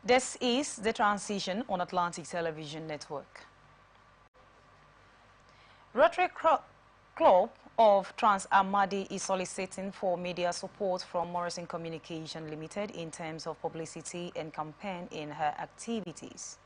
This is The Transition on Atlantic Television Network. Rotary Club of Trans-Amadi is soliciting for media support from Morrison Communication Limited in terms of publicity and campaign in her activities.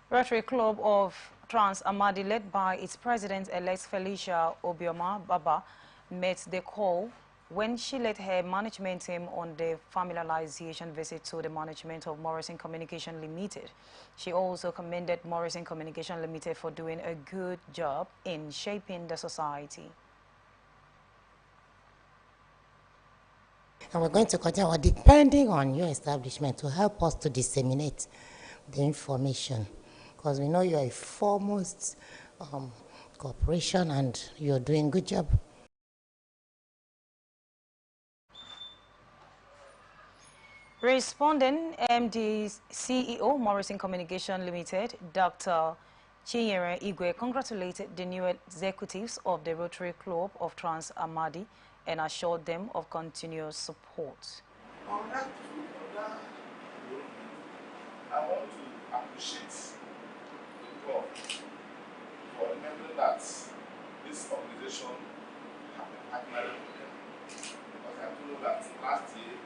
Rotary Club of Trans-Amadi, led by its president-elect Felicia Obioma Baba, met the call when she led her management team on the familiarization visit to the management of Morrison Communication Limited. She also commended Morrison Communication Limited for doing a good job in shaping the society. And we're going to continue depending on your establishment to help us to disseminate the information, because we know you are a foremost corporation and you're doing a good job. Responding, MD CEO Morrison Communication Limited, Dr. Chinyere Igwe, congratulated the new executives of the Rotary Club of Trans-Amadi and assured them of continuous support. On that, I want to appreciate the club for remembering that this organization has been partnering with them. Because I told you that last year,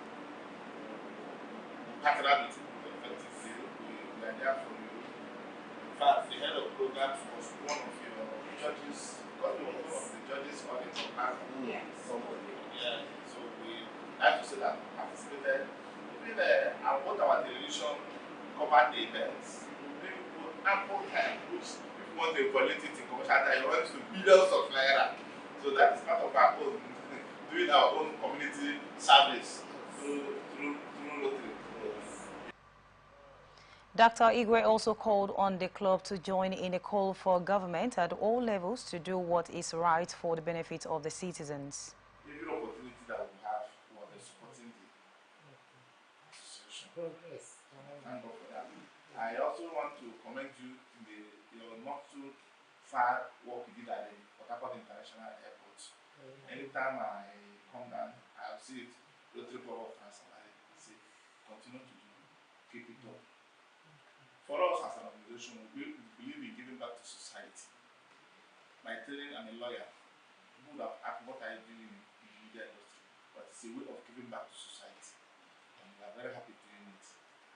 we partnered with you effectively. We are there for you. In fact, the head of programs was one of your judges, because we were one of the judges on the program. Yes. Yeah. So we like to say that we participated. Even both our television covered the events. We put ample time, which if you want to evaluate it in commercial time, you want to billions of naira. So that is part of our own, doing our own community service through Rotary. Dr. Igwe also called on the club to join in a call for government at all levels to do what is right for the benefit of the citizens. Every opportunity that we have for the supporting the association. Progress. Thank God for that. I also want to commend you in your not too far work you did at the Port Harcourt International Airport. Anytime I come down, I'll see it. Rotary Club of Trans-Amadi. See, continue to do, keep it up. For us as an organization, we believe in giving back to society. By training, I'm a lawyer. Who would have asked what I do in the media industry, but it's a way of giving back to society. And we are very happy doing it.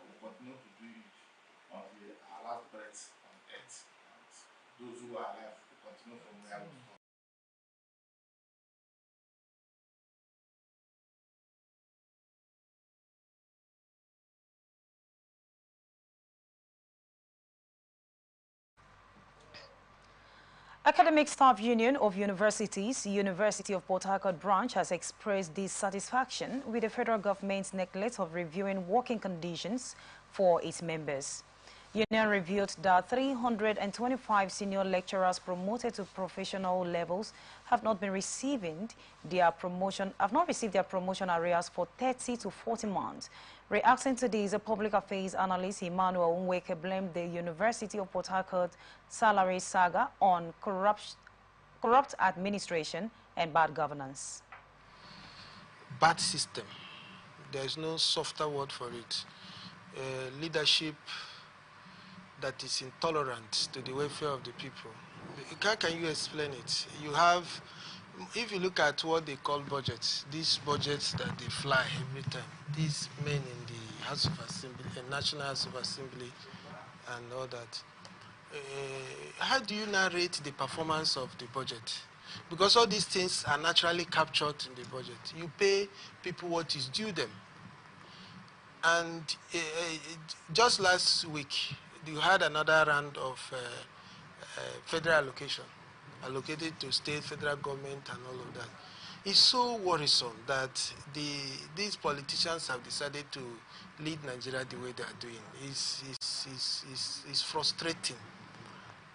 And we continue to do it until our last breath on earth. And those who are alive will continue from where we come. Academic Staff Union of Universities, University of Port Harcourt branch, has expressed dissatisfaction with the federal government's neglect of reviewing working conditions for its members. Union revealed that 325 senior lecturers promoted to professional levels have not received their promotion arrears for 30 to 40 months. Reacting to this, a public affairs analyst Emmanuel Nweke blamed the University of Port Harcourt salary saga on corrupt administration and bad governance. Bad system. There is no softer word for it. Leadership that is intolerant to the welfare of the people. How can you explain it? You have, if you look at what they call budgets, these budgets that they fly every time, these men in the House of Assembly, the National House of Assembly and all that, how do you narrate the performance of the budget? Because all these things are naturally captured in the budget. You pay people what is due them. And just last week, you had another round of federal allocation, allocated to state, federal government, and all of that. It's so worrisome that these politicians have decided to lead Nigeria the way they are doing. It's frustrating.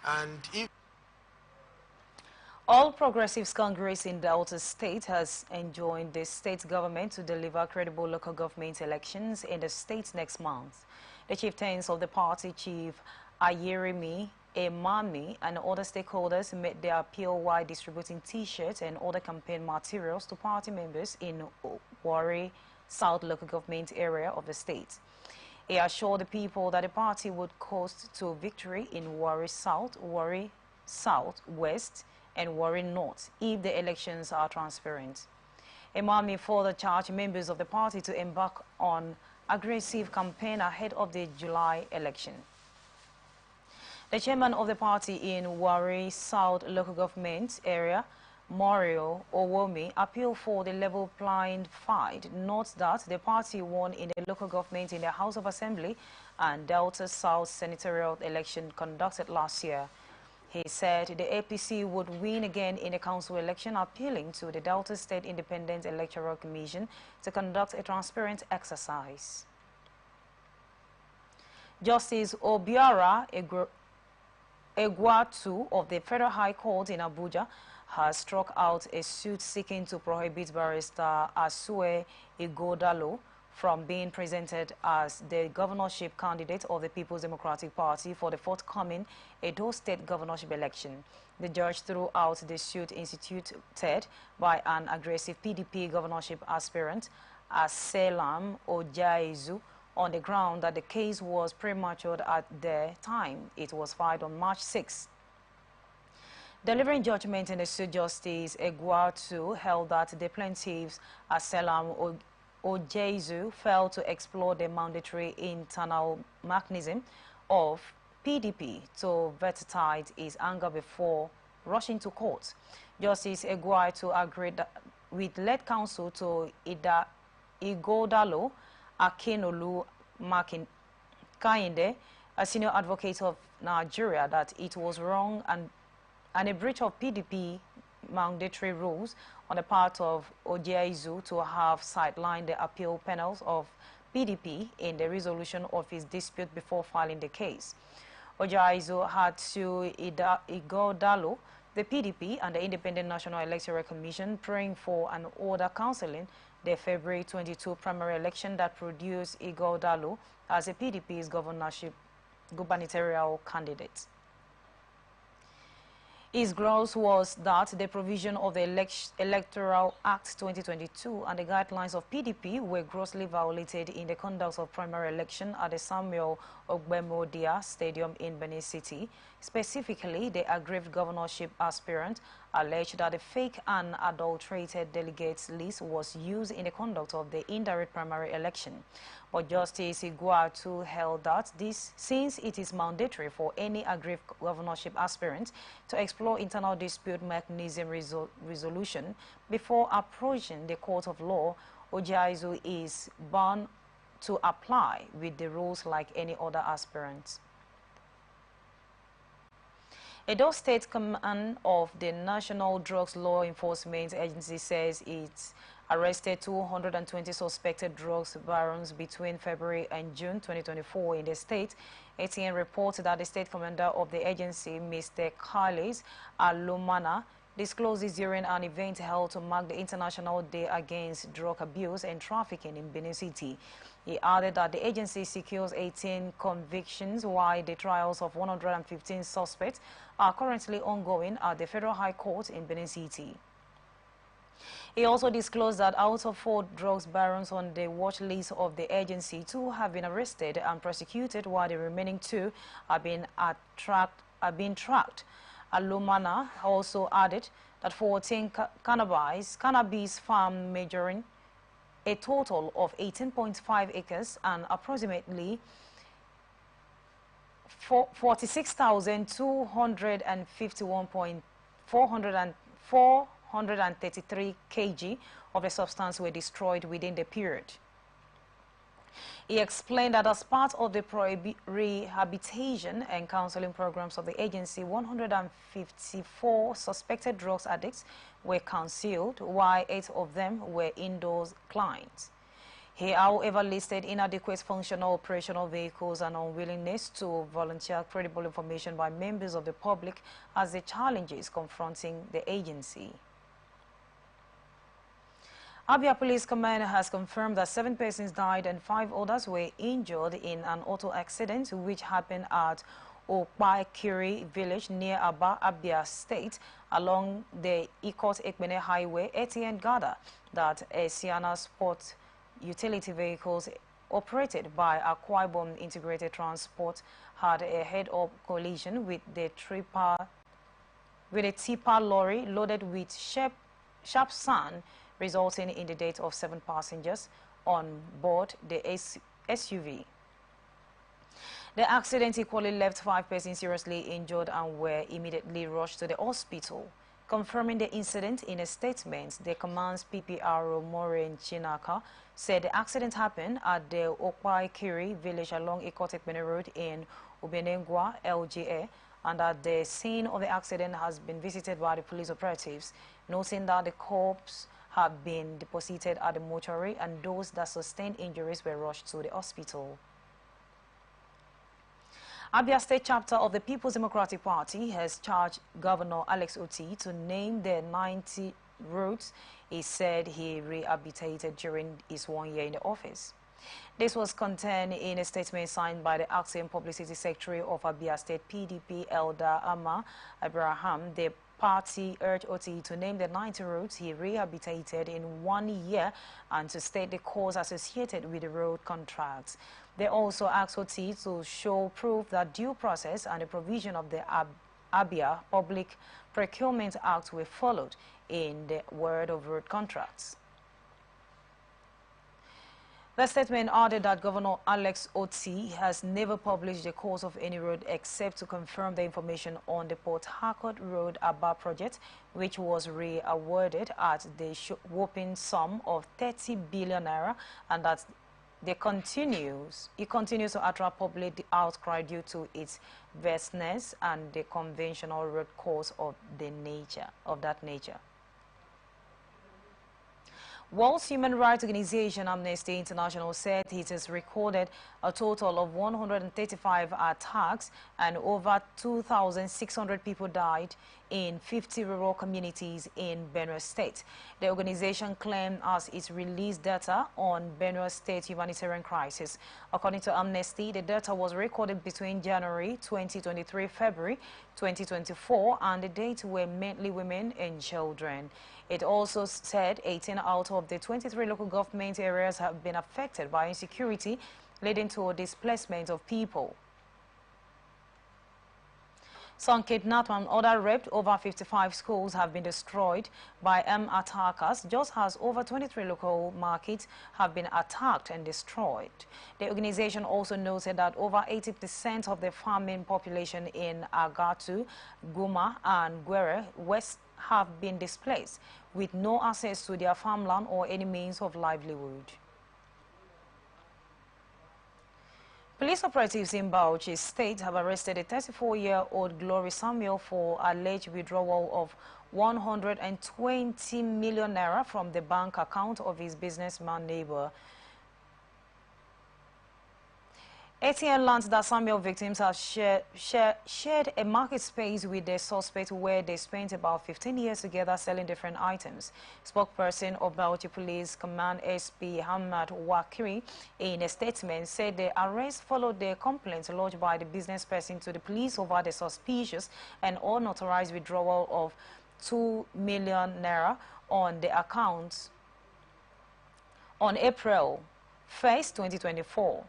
And if All Progressives Congress in Delta State has enjoined the state government to deliver credible local government elections in the state next month. The chieftains of the party, Chief Ayerimi Emami and other stakeholders made their appeal while distributing T-shirts and other campaign materials to party members in Warri South local government area of the state. He assured the people that the party would coast to victory in Warri South, Warri South, West, and Warri North if the elections are transparent. Emami further charged members of the party to embark on aggressive campaign ahead of the July election. The chairman of the party in Warri South local government area, Mario Owomi, appealed for the level playing field. Notes that the party won in the local government in the House of Assembly and Delta South senatorial election conducted last year. He said the APC would win again in the council election, appealing to the Delta State Independent Electoral Commission to conduct a transparent exercise. Justice Obiora Egwatu of the Federal High Court in Abuja has struck out a suit seeking to prohibit Barrister Asue Ighodalo from being presented as the governorship candidate of the People's Democratic Party for the forthcoming Edo State governorship election. The judge threw out the suit instituted by an aggressive PDP governorship aspirant, Aselam Ojaizu, on the ground that the case was premature at the time it was filed on March 6. Delivering judgment in the suit, Justice Egwatu held that the plaintiffs, Aselam Ojaizu, failed to explore the mandatory internal mechanism of PDP to verify his anger before rushing to court. Justice Egwatu agreed with lead counsel to Ighodalo Akinolu Kainde, a senior advocate of Nigeria, that it was wrong and a breach of PDP mandatory rules on the part of Ojaizu to have sidelined the appeal panels of PDP in the resolution of his dispute before filing the case. Ojaizu had sued Ighodalo, the PDP, and the Independent National Electoral Commission, praying for an order cancelling the February 22 primary election that produced Ighodalo as a PDP's gubernatorial candidate. His grounds was that the provision of the Electoral Act 2022 and the guidelines of PDP were grossly violated in the conduct of primary election at the Samuel Ogbemodia Stadium in Benin City. Specifically, the aggrieved governorship aspirant alleged that a fake and adulterated delegates list was used in the conduct of the indirect primary election. But Justice Ighodalo held that since it is mandatory for any aggrieved governorship aspirant to explore internal dispute mechanism resolution before approaching the court of law, Ojaizu is bound to apply with the rules like any other aspirant. Edo State Command of the National Drugs Law Enforcement Agency says it arrested 220 suspected drugs barons between February and June 2024 in the state. ATN reported that the state commander of the agency, Mr. Carles Alumana, disclosed this during an event held to mark the International Day Against Drug Abuse and Trafficking in Benin City. He added that the agency secures 18 convictions while the trials of 115 suspects are currently ongoing at the Federal High Court in Benin City. He also disclosed that out of 4 drugs barons on the watch list of the agency, 2 have been arrested and prosecuted, while the remaining 2 are being tracked. Alumana also added that 14 cannabis farms measuring a total of 18.5 acres and approximately 46,251.433 kg of the substance were destroyed within the period. He explained that as part of the rehabilitation and counseling programs of the agency, 154 suspected drugs addicts were concealed, while 8 of them were indoors clients. He, however, listed inadequate functional operational vehicles and unwillingness to volunteer credible information by members of the public as the challenges confronting the agency. Abia Police Command has confirmed that 7 persons died and 5 others were injured in an auto accident which happened at Okpaikiri village near Aba, Abia State, along the Ikot-Ekpene Highway, ATN gathered that a Sienna Sport utility vehicles operated by Akwa Ibom Integrated Transport had a head-up collision with a tipper lorry loaded with sharp sand, resulting in the death of 7 passengers on board the SUV. The accident equally left 5 persons seriously injured and were immediately rushed to the hospital. Confirming the incident in a statement, the command's PPRO Maureen Chinaka said the accident happened at the Okpaikiri village along Ikotekpene Road in Ubenengwa, LGA, and that the scene of the accident has been visited by the police operatives, noting that the corpse had been deposited at the mortuary and those that sustained injuries were rushed to the hospital. Abia State chapter of the People's Democratic Party has charged Governor Alex Otti to name the 90 roads he said he rehabilitated during his 1 year in the office. This was contained in a statement signed by the acting publicity secretary of Abia State PDP, Elder Ama Abraham. The party urged Otti to name the 90 roads he rehabilitated in 1 year and to state the costs associated with the road contracts. They also asked Otti to show proof that due process and the provision of the Abia Public Procurement Act were followed in the award of road contracts. The statement added that Governor Alex Otti has never published the cost of any road except to confirm the information on the Port Harcourt Road Aba project, which was re-awarded at the whopping sum of 30 billion naira, and that it continues to attract public outcry due to its vastness and the conventional road course of that nature. World's Human Rights Organization Amnesty International said it has recorded a total of 135 attacks and over 2,600 people died in 50 rural communities in Benue State. The organization claimed as it released data on Benue State humanitarian crisis. According to Amnesty, the data was recorded between January 2023, February 2024, and the date were mainly women and children. It also said 18 out of the 23 local government areas have been affected by insecurity, leading to a displacement of people. Some kidnapped and other raped. Over 55 schools have been destroyed by armed attackers, just as over 23 local markets have been attacked and destroyed. The organization also noted that over 80% of the farming population in Agatu, Guma, and Gwere West have been displaced, with no access to their farmland or any means of livelihood. Police operatives in Bauchi State have arrested a 34-year-old Glory Samuel for alleged withdrawal of 120 million naira from the bank account of his businessman neighbor. ATN learned that Samuel victims have shared a market space with the suspect where they spent about 15 years together selling different items. Spokesperson of Bauchi Police Command SP Hamad Wakiri in a statement said the arrest followed the complaint lodged by the business person to the police over the suspicious and unauthorized withdrawal of 2 million naira on the account on April 1st, 2024.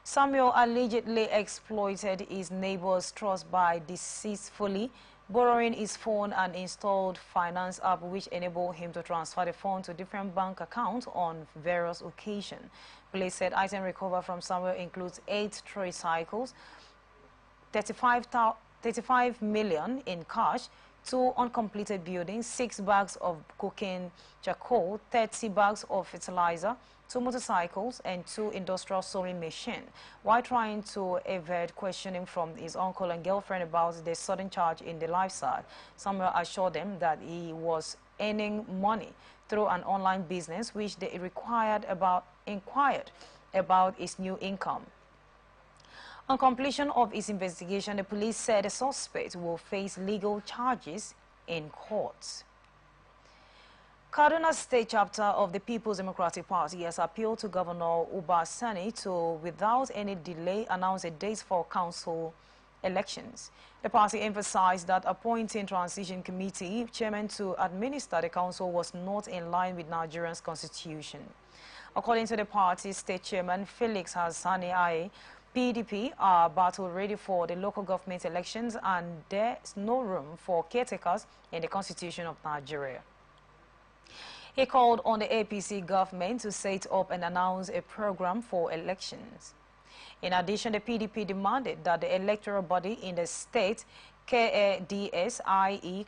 Samuel allegedly exploited his neighbor's trust by deceitfully borrowing his phone and installed finance app which enabled him to transfer the phone to different bank accounts on various occasions. Police said items recovered from Samuel includes 8 tricycles, 35 million in cash, 2 uncompleted buildings, 6 bags of cocaine charcoal, 30 bags of fertilizer, 2 motorcycles, and 2 industrial sewing machines. While trying to evade questioning from his uncle and girlfriend about the sudden charge in the lifestyle, Samuel assured them that he was earning money through an online business which they inquired about his new income. On completion of its investigation, the police said the suspect will face legal charges in court. Kaduna State chapter of the People's Democratic Party has appealed to Governor Uba Sani to, without any delay, announce a date for council elections. The party emphasized that appointing transition committee chairman to administer the council was not in line with Nigeria's constitution. According to the party's state chairman, Felix Hassani Aye, PDP are battle ready for the local government elections and there's no room for caretakers in the constitution of Nigeria. He called on the APC government to set up and announce a program for elections. In addition, the PDP demanded that the electoral body in the state, KADSIE-COM,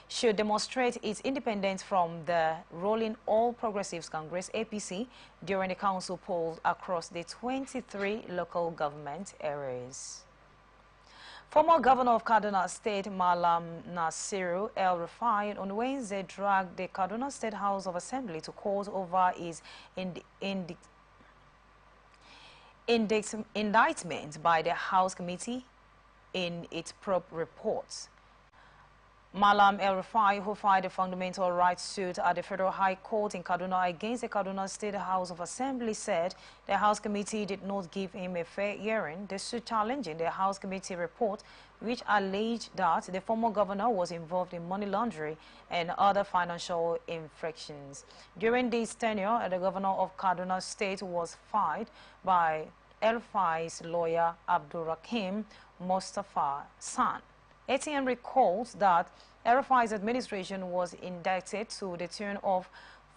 should demonstrate its independence from the ruling All Progressives Congress APC during the council polls across the 23 local government areas. Former Governor of Kaduna State, Malam Nasiru El-Rufai, on Wednesday dragged the Kaduna State House of Assembly to court over his indictment by the House Committee in its probe reports. Malam El-Rufai, who filed a fundamental rights suit at the Federal High Court in Kaduna against the Kaduna State House of Assembly, said the House Committee did not give him a fair hearing. The suit challenging the House Committee report, which alleged that the former governor was involved in money laundering and other financial infractions. During this tenure, the governor of Kaduna State was fired by El-Rufai's lawyer Abdulrakim Mustafa San. ATM recalls that El-Rufai's administration was indicted to the tune of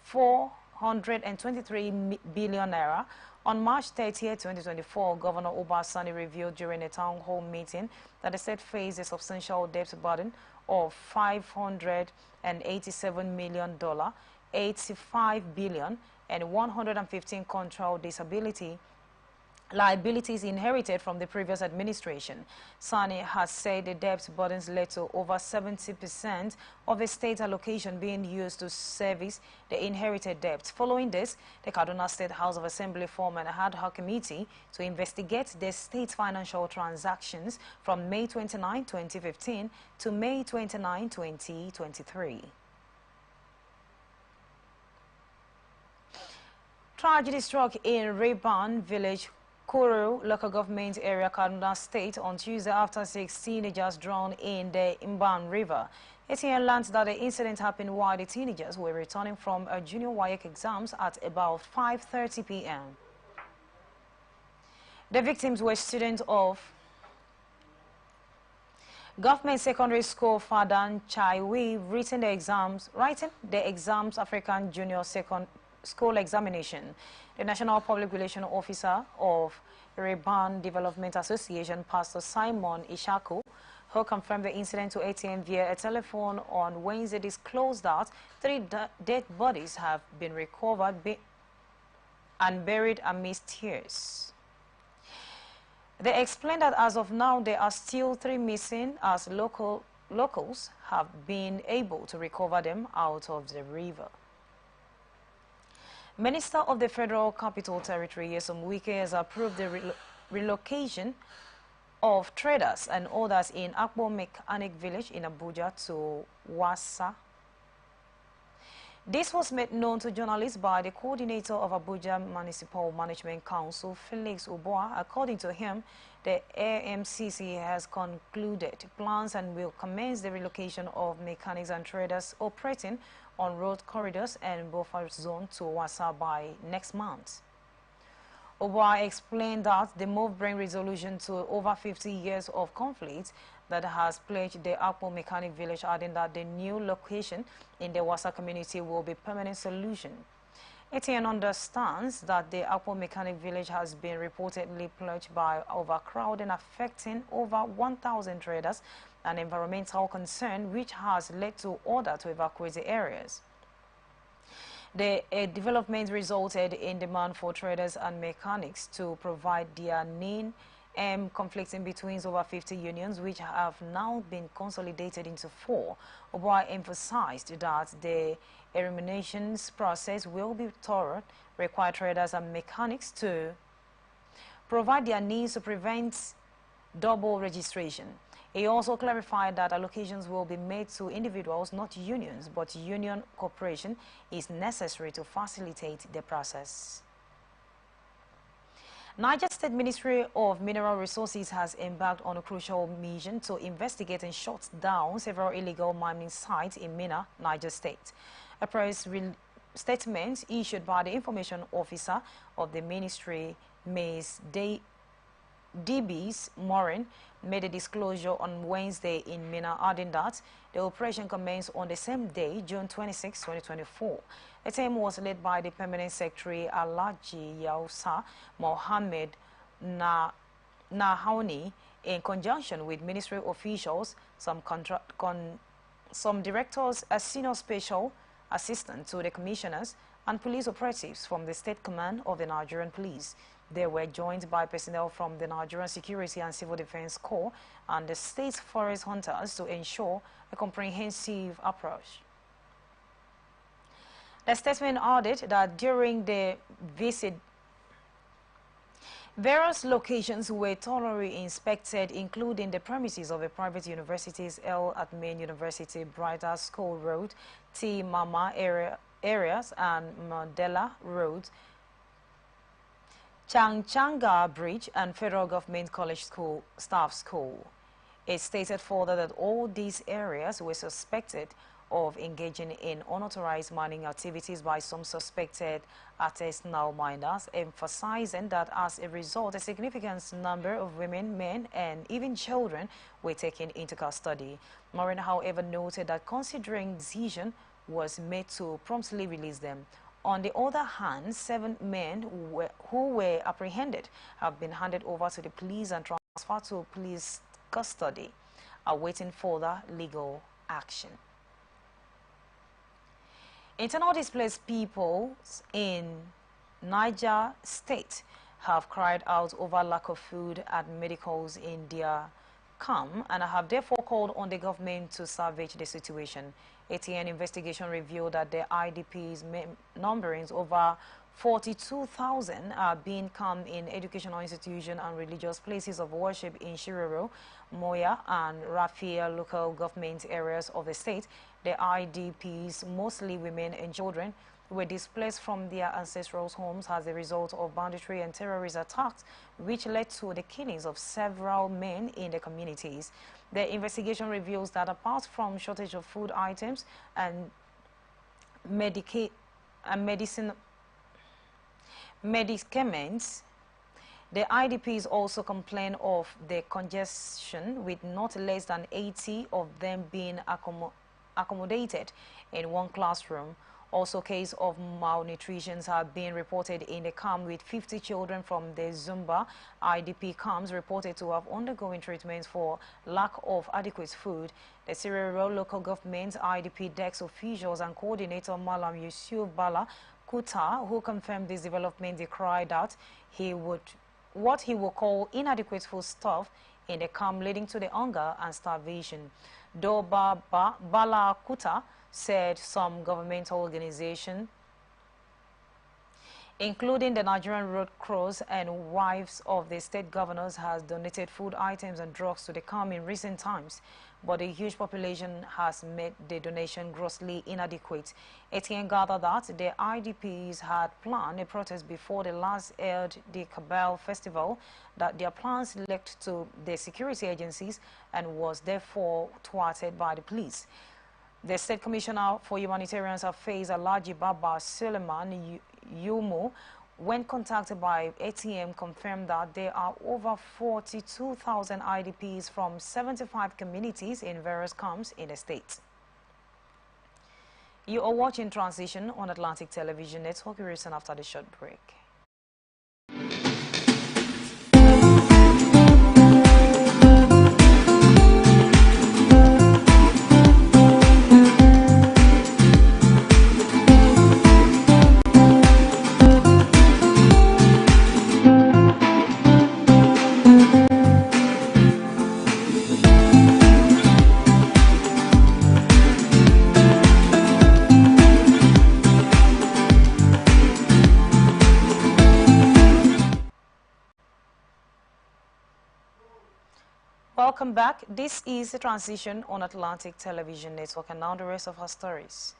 423 billion naira. On March 30, 2024, Governor Obasani revealed during a town hall meeting that the state faced a substantial debt burden of $587 million, 85 billion, and 115 control disability liabilities inherited from the previous administration. Sani has said the debt burdens led to over 70% of the state allocation being used to service the inherited debt. Following this, the Kaduna State House of Assembly formed an ad hoc committee to investigate the state's financial transactions from May 29, 2015 to May 29, 2023. Tragedy struck in Reban village, Kuru local government area, Kaduna State, on Tuesday after 6 teenagers drowned in the Imban River. ATN learned that the incident happened while the teenagers were returning from a junior WAEC exams at about 5:30 p.m. The victims were students of Government Secondary School Fadan Chaiwi, writing the exams African Junior Second School Examination. The National Public Relations Officer of Reban Development Association, Pastor Simon Ishaku, who confirmed the incident to ATN via a telephone on Wednesday, disclosed that 3 dead bodies have been recovered and buried amidst tears. They explained that as of now, there are still 3 missing, as locals have been able to recover them out of the river. Minister of the Federal Capital Territory, Nyesom Wike, has approved the relocation of traders and others in Akpo Mechanic Village in Abuja to Wasa. This was made known to journalists by the coordinator of Abuja Municipal Management Council, Felix Uboa. According to him, the AMCC has concluded plans and will commence the relocation of mechanics and traders operating on road corridors and buffer zone to Wasa by next month. Uboa explained that the move brings resolution to over 50 years of conflict that has plagued the Akpo Mechanic Village, adding that the new location in the Wasa community will be a permanent solution. ATN understands that the Akpo Mechanic Village has been reportedly plagued by overcrowding, affecting over 1,000 traders, and environmental concern, which has led to order to evacuate the areas. The development resulted in demand for traders and mechanics to provide their need, conflicting between over 50 unions, which have now been consolidated into 4. Oboa emphasized that the eliminations process will be thorough, require traders and mechanics to provide their needs to prevent double registration. He also clarified that allocations will be made to individuals, not unions, but union cooperation is necessary to facilitate the process. Niger State Ministry of Mineral Resources has embarked on a crucial mission to investigate and shut down several illegal mining sites in Mina, Niger State. A press statement issued by the information officer of the ministry, Ms. DB's Morin, made a disclosure on Wednesday in Mina, adding that the operation commenced on the same day, June 26, 2024. The team was led by the Permanent Secretary Alhaji Yausa Mohammed Nahauni in conjunction with ministry officials, some directors, a senior special assistant to the commissioners, and police operatives from the State Command of the Nigerian Police. They were joined by personnel from the Nigerian Security and Civil Defense Corps and the State Forest Hunters to ensure a comprehensive approach. The statement added that during the visit, various locations were thoroughly inspected, including the premises of the private universities El Atmain University, Brighter School Road, T. Mama areas, and Mandela Road, Changchanga Bridge, and Federal Government College Staff School. It stated further that all these areas were suspected of engaging in unauthorized mining activities by some suspected artisanal miners, emphasizing that as a result, a significant number of women, men, and even children were taken into custody. Morin, however, noted that considering decision was made to promptly release them. On the other hand, 7 men who were apprehended have been handed over to the police and transferred to police custody, awaiting further legal action. Internal displaced people in Niger State have cried out over lack of food and medicals in their camp and have therefore called on the government to salvage the situation. ATN investigation revealed that the IDPs numbering over 42,000 are being camped in educational institutions and religious places of worship in Shiroro, Moya, and Rafia local government areas of the state. The IDPs, mostly women and children, were displaced from their ancestral homes as a result of banditry and terrorist attacks, which led to the killings of several men in the communities. The investigation reveals that apart from shortage of food items and medicaments, the IDPs also complain of the congestion, with not less than 80 of them being accommodated in one classroom. Also, cases of malnutrition have been reported in the camp, with 50 children from the Zumba IDP camps reported to have undergone treatments for lack of adequate food. The Sierra local government IDP desk officials and coordinator Malam Yusuf Bala Kuta, who confirmed this development, decried that what he would call inadequate foodstuff in the camp, leading to the hunger and starvation. Though Bala Kuta said some governmental organizations, including the Nigerian Red Cross and wives of the state governors, has donated food items and drugs to the camp in recent times, but a huge population has made the donation grossly inadequate. Etienne gathered that the IDPs had planned a protest before the last held the Kabal festival, that their plans left to the security agencies and was therefore thwarted by the police. The State Commissioner for Humanitarian Affairs, Alhaji Baba Suleiman Yumu, when contacted by ATM, confirmed that there are over 42,000 IDPs from 75 communities in various camps in the state. You are watching Transition on Atlantic Television Network. We return after the short break. Welcome back. This is the Transition on Atlantic Television Network, and now the rest of our stories.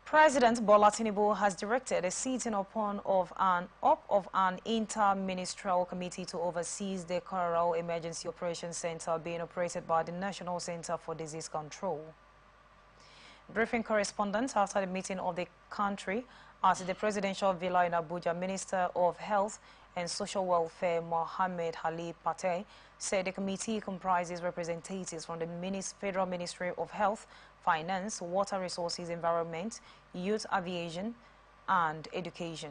President Bola Tinubu has directed a sitting up of an inter-ministerial committee to oversee the Coral Emergency Operations Center being operated by the National Center for Disease Control. Briefing correspondent after the meeting of the country at the Presidential Villa in Abuja, Minister of Health and Social Welfare Mohammed Ali Pateh said the committee comprises representatives from the Federal Ministry of Health, Finance, Water Resources, Environment, Youth, Aviation, and Education.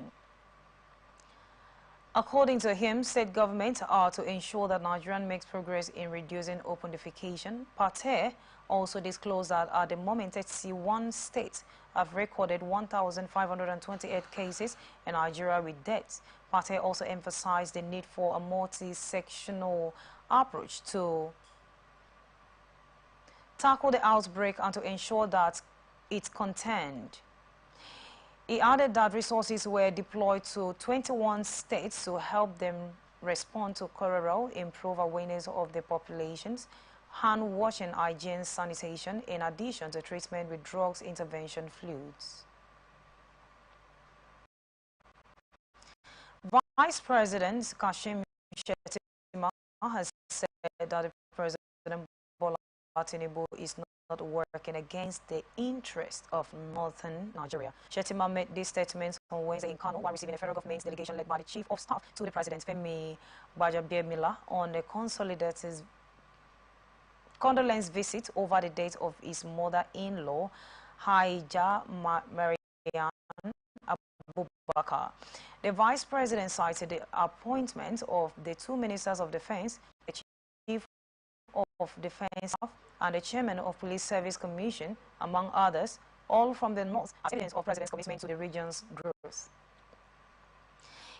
According to him, state governments are to ensure that Nigeria makes progress in reducing open defecation. Pateh also disclosed that at the moment, 81 states have recorded 1,528 cases in Nigeria with deaths. Pateh also emphasized the need for a multi-sectional approach to tackle the outbreak and to ensure that it's contained. He added that resources were deployed to 21 states to help them respond to cholera, improve awareness of the populations, hand washing, hygiene, sanitation, in addition to treatment with drugs, intervention fluids. Vice President Kashim Shettima has said that the President Bola Tinubu is not working against the interest of northern Nigeria. Shettima made these statements on Wednesday in Kano while receiving a federal government delegation led by the Chief of Staff to the President, Femi Gbajabiamila, on a consolidated condolence visit over the death of his mother-in-law, Haija Mariam Abubakar. The Vice President cited the appointment of the two Ministers of Defense, the Chief of Defense Staff, and the Chairman of Police Service Commission, among others, all from the North, as evidence of President's commitment to the region's growth.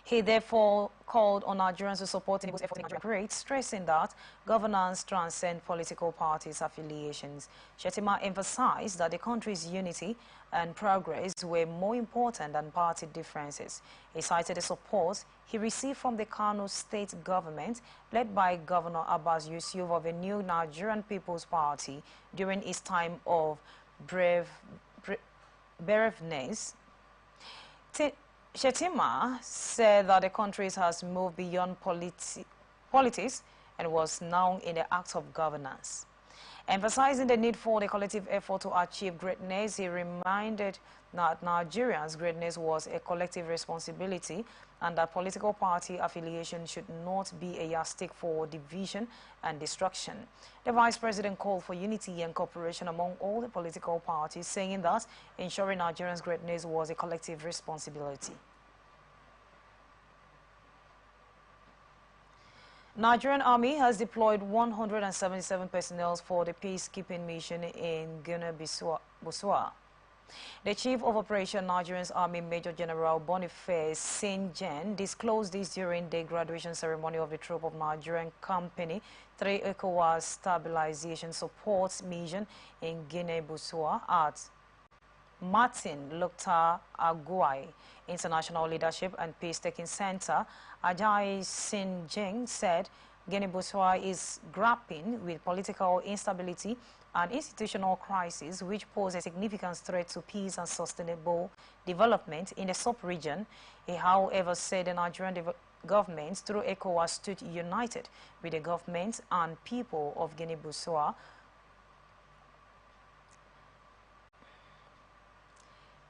He therefore called on Nigerians to support Tinubu's efforts in Nigeria great, stressing that governance transcends political parties' affiliations. Shettima emphasized that the country's unity and progress were more important than party differences. He cited the support he received from the Kano state government, led by Governor Abbas Yusuf of the new Nigerian People's Party, during his time of bereavement. Shettima said that the country has moved beyond politics and was now in the act of governance. Emphasizing the need for the collective effort to achieve greatness, he reminded that Nigerians' greatness was a collective responsibility and that political party affiliation should not be a yardstick for division and destruction. The Vice President called for unity and cooperation among all the political parties, saying that ensuring Nigerians' greatness was a collective responsibility. Nigerian Army has deployed 177 personnel for the peacekeeping mission in Guinea-Bissau. The Chief of Operation Nigerian Army Major General Boniface Saint-Jean disclosed this during the graduation ceremony of the Troop of Nigerian Company 3 ECOWAS Stabilization Support Mission in Guinea-Bissau at Martin Luther Aguai International Leadership and Peacetaking Center. Ajayi Saint-Jean said Guinea-Bissau is grappling with political instability and institutional crisis, which pose a significant threat to peace and sustainable development in the sub-region. He, however, said the Nigerian government, through ECOWAS, stood united with the government and people of Guinea-Bissau.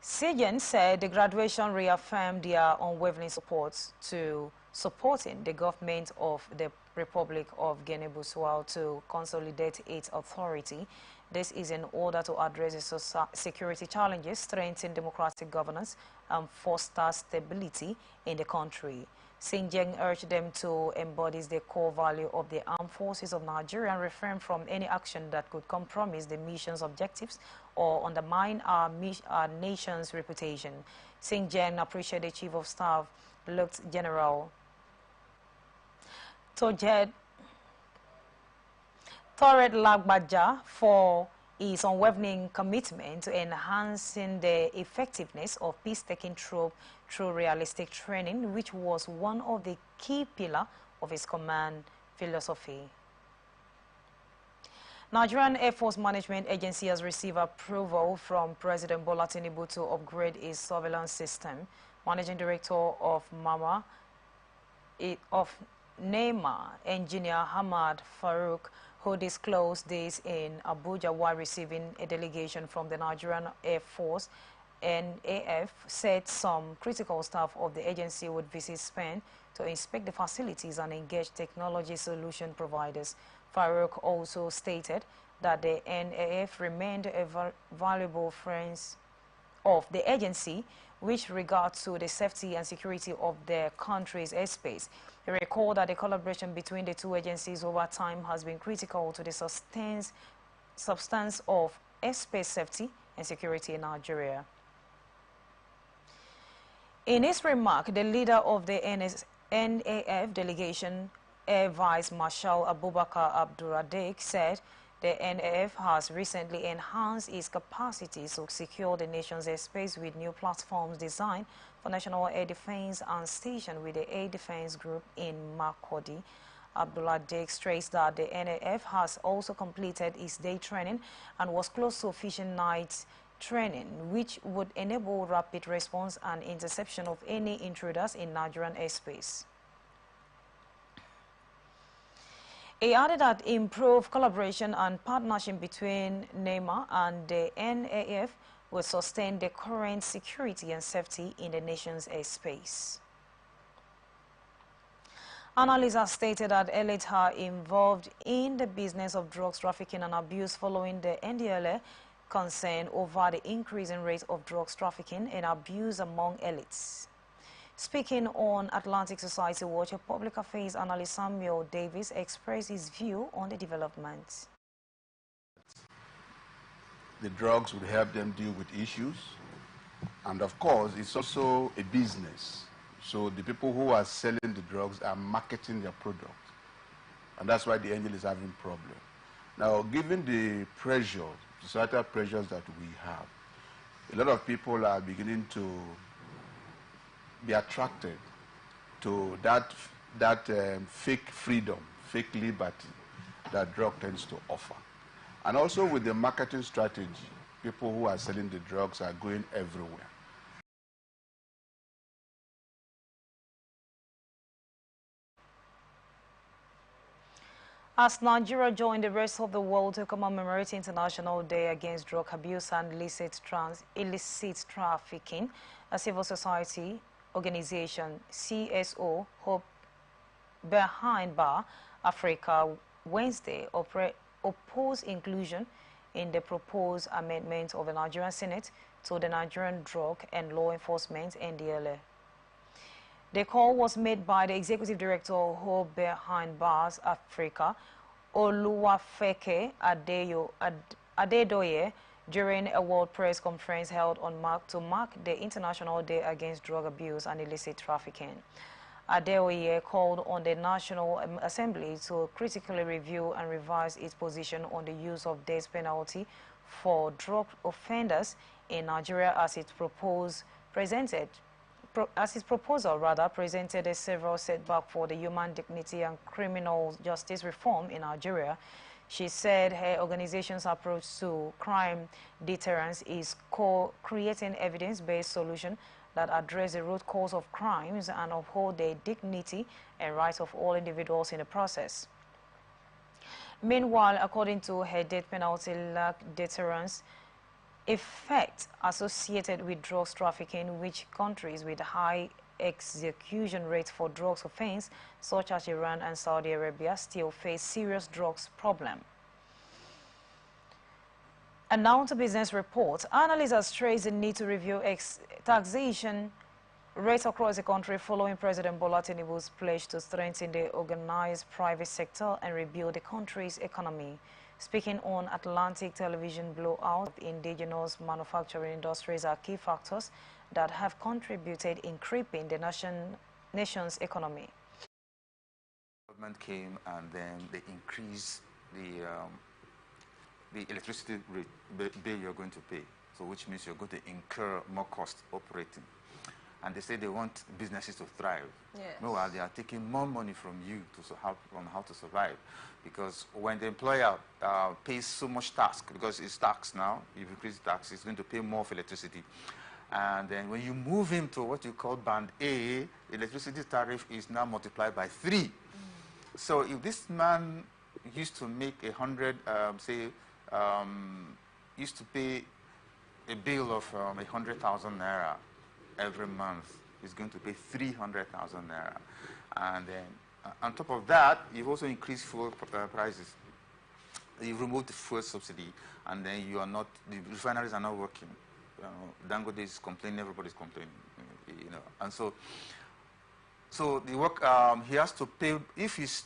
Saint-Jean said the graduation reaffirmed their unwavering support to supporting the government of the Republic of Guinea-Bissau to consolidate its authority. This is in order to address the security challenges, strengthen democratic governance, and foster stability in the country. Saint-Jean urged them to embody the core value of the armed forces of Nigeria and refrain from any action that could compromise the mission's objectives or undermine our nation's reputation. Saint-Jean appreciated the Chief of Staff, Lieutenant General Tored Lagbaja, for his unwavering commitment to enhancing the effectiveness of peacetaking troops through realistic training, which was one of the key pillars of his command philosophy. Nigerian Air Force Management Agency has received approval from President Bola Tinubu to upgrade its surveillance system. Managing Director of NEMA, Engineer Hamad Farouk, who disclosed this in Abuja while receiving a delegation from the Nigerian Air Force, NAF, said some critical staff of the agency would visit Spain to inspect the facilities and engage technology solution providers. Farouk also stated that the NAF remained a valuable friend of the agency with regard to the safety and security of their country's airspace. He recalled that the collaboration between the two agencies over time has been critical to the substance of airspace safety and security in Nigeria. In his remark, the leader of the NAF delegation, Air Vice Marshal Abubakar Abduradik, said the NAF has recently enhanced its capacity to secure the nation's airspace with new platforms designed for national air defense and stationed with the Air Defense Group in Makurdi. Abduradik stressed that the NAF has also completed its day training and was close to finishing night training, which would enable rapid response and interception of any intruders in Nigerian airspace. He added that improved collaboration and partnership between NEMA and the NAF will sustain the current security and safety in the nation's airspace. Analysts have stated that elites are involved in the business of drugs trafficking and abuse following the NDLA concern over the increasing rate of drugs trafficking and abuse among elites. Speaking on Atlantic Society Watch, a public affairs analyst Samuel Davis expressed his view on the development. The drugs would help them deal with issues, and of course it's also a business. So the people who are selling the drugs are marketing their product, and that's why the angel is having problem. Now, given the pressure, societal pressures that we have, a lot of people are beginning to be attracted to that fake freedom, fake liberty that drug tends to offer. And also with the marketing strategy, people who are selling the drugs are going everywhere. As Nigeria joined the rest of the world to commemorate International Day Against Drug Abuse and Illicit Trafficking, a civil society organization, CSO, Hope Behind Bar Africa, Wednesday opposed inclusion in the proposed amendment of the Nigerian Senate to the Nigerian Drug and Law Enforcement NDLA. The call was made by the Executive Director of Hope Behind Bars Africa, Oluwafeke Adedoye, during a World Press Conference held on to mark the International Day Against Drug Abuse and Illicit Trafficking. Adedoye called on the National Assembly to critically review and revise its position on the use of death penalty for drug offenders in Nigeria as its proposal presented a several setback for the human dignity and criminal justice reform in Nigeria. She said her organization's approach to crime deterrence is creating evidence-based solutions that address the root cause of crimes and uphold the dignity and rights of all individuals in the process. Meanwhile, according to her, death penalty lack deterrence effect associated with drugs trafficking, which countries with high execution rates for drugs offense, such as Iran and Saudi Arabia, still face serious drugs problem. And now to business reports. Analysts have stressed the need to review taxation rates across the country following President Bola Tinubu's pledge to strengthen the organized private sector and rebuild the country's economy. Speaking on Atlantic Television, blowout, indigenous manufacturing industries are key factors that have contributed in crippling the nation's economy. Government came and then they increased the electricity bill you're going to pay, so which means you're going to incur more cost operating. and they say they want businesses to thrive. Yes. Meanwhile, they are taking more money from you on how to survive. Because when the employer pays so much tax, because it's tax now, if you increase tax, it's going to pay more for electricity. And then when you move into what you call band A, electricity tariff is now multiplied by 3. So if this man used to make 100, used to pay a bill of 100,000 naira every month, he's going to pay 300,000 naira. And then on top of that, you've also increased fuel prices. You've removed the fuel subsidy, and then the refineries are not working. Dangote is complaining, everybody's complaining, and so the work he has to pay if he's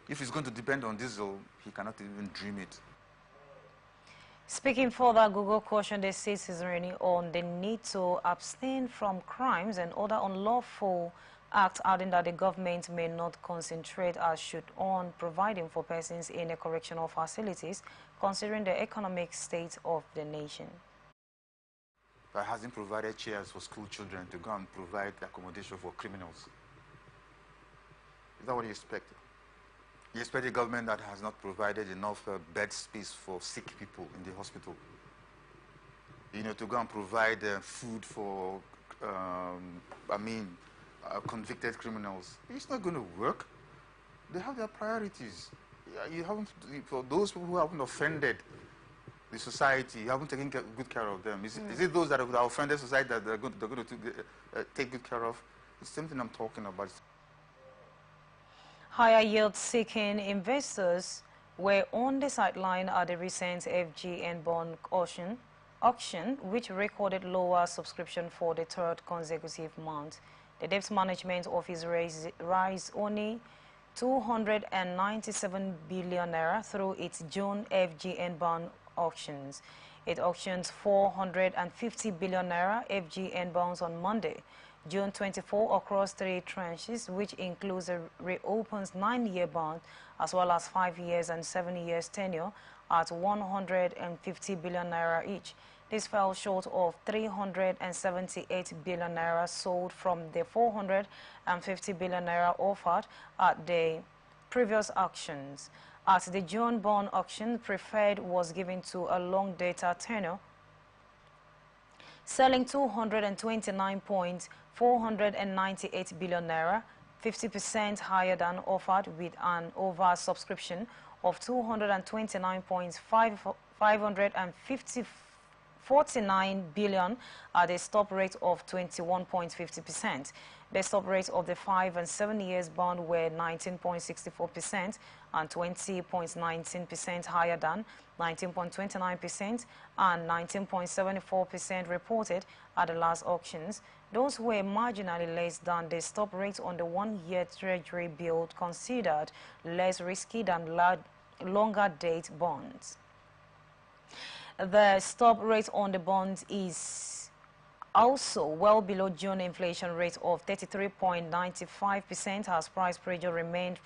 if he's going to depend on diesel, he cannot even dream it. Speaking further, Google cautioned the citizenry on the need to abstain from crimes and other unlawful acts, adding that the government may not concentrate as should on providing for persons in the correctional facilities, considering the economic state of the nation. But hasn't provided chairs for school children to go and provide accommodation for criminals. Is that what you expect? You expect a government that has not provided enough bed space for sick people in the hospital, to go and provide food for, convicted criminals. It's not going to work. They have their priorities. You haven't, for those people who haven't offended the society, you haven't taken good care of them. Is it those that have offended society that they're going to take good care of? It's the same thing I'm talking about. Higher yield-seeking investors were on the sideline at the recent FGN bond auction, which recorded lower subscription for the third consecutive month. The Debt Management Office raised only 297 billion naira through its June FGN bond auctions. It auctioned 450 billion naira FGN bonds on Monday, June 24, across 3 tranches, which includes a reopened 9-year bond as well as 5 years and 7 years tenure at 150 billion naira each. This fell short of 378 billion naira sold from the 450 billion naira offered at the previous auctions. At the June bond auction, preferred was given to a long data tenure, selling 229.498 billion naira, 50% higher than offered, with an oversubscription of 229.549 billion at a stop rate of 21.50%. The stop rate of the 5 and 7 years bond were 19.64% and 20.19% higher than 19.29% and 19.74% reported at the last auctions. Those were marginally less than the stop rate on the 1-year Treasury bill, considered less risky than longer date bonds. The stop rate on the bonds is also well below June inflation rate of 33.95%, as price pressure remained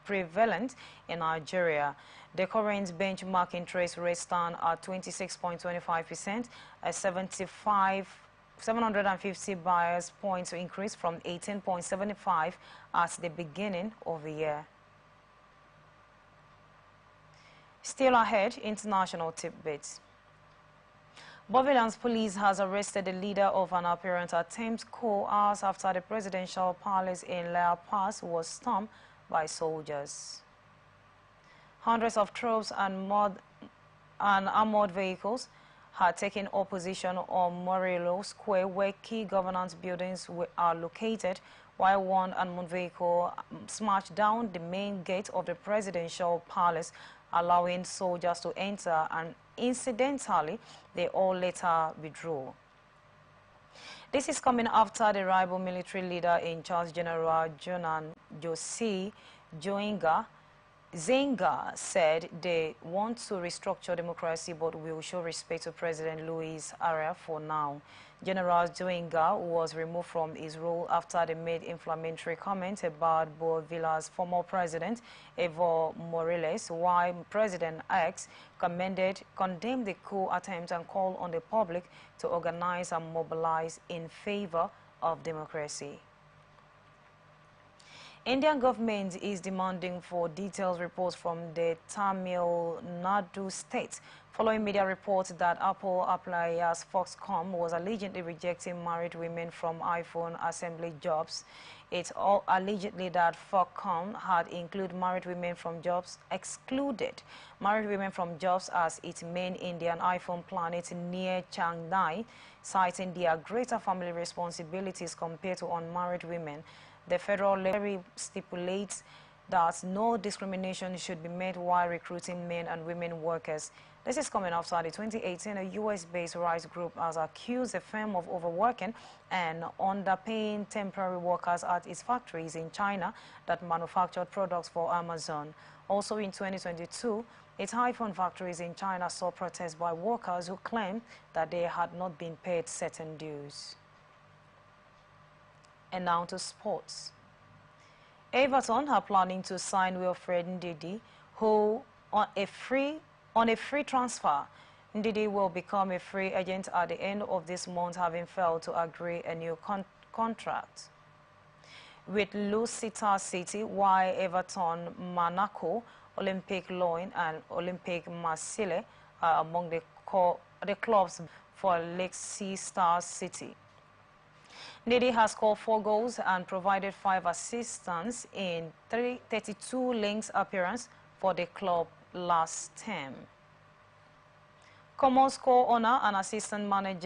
prevalent in Nigeria. The current benchmark interest rate stands at 26.25%, a 750 basis points increase from 18.75 at the beginning of the year. Still ahead, international tidbits. Bovillans police has arrested the leader of an apparent attempt coup hours after the presidential palace in La Paz was stormed by soldiers. Hundreds of troops and armored vehicles had taken up position on Morelos Square, where key governance buildings are located, while one armored vehicle smashed down the main gate of the presidential palace, allowing soldiers to enter, and incidentally, they all later withdrew. This is coming after the rival military leader in charge, General Jonan Josie Joinga, Zenga said they want to restructure democracy but will show respect to President Luis Arce for now. General Zenga was removed from his role after they made inflammatory comments about Bolivia's former president, Evo Morales, while President X condemned the coup attempt and called on the public to organize and mobilize in favor of democracy. Indian government is demanding for detailed reports from the Tamil Nadu state following media reports that Apple appliance Foxconn was allegedly rejecting married women from iPhone assembly jobs. It's all allegedly that Foxconn had excluded married women from jobs as its main Indian iPhone plant near Chennai, citing their greater family responsibilities compared to unmarried women. The federal law stipulates that no discrimination should be made while recruiting men and women workers. This is coming after the 2018 a U.S.-based rights group has accused the firm of overworking and underpaying temporary workers at its factories in China that manufactured products for Amazon. Also in 2022, its iPhone factories in China saw protests by workers who claimed that they had not been paid certain dues. And now to sports. Everton are planning to sign Wilfred Ndidi, who on a free transfer. Ndidi will become a free agent at the end of this month, having failed to agree a new contract with Lusita City, while Everton, Monaco, Olympique Lyon, and Olympique Marseille are among the clubs for Leicester City. Ndidi has scored 4 goals and provided 5 assists in 32 league appearances for the club last term. Common score owner and assistant manager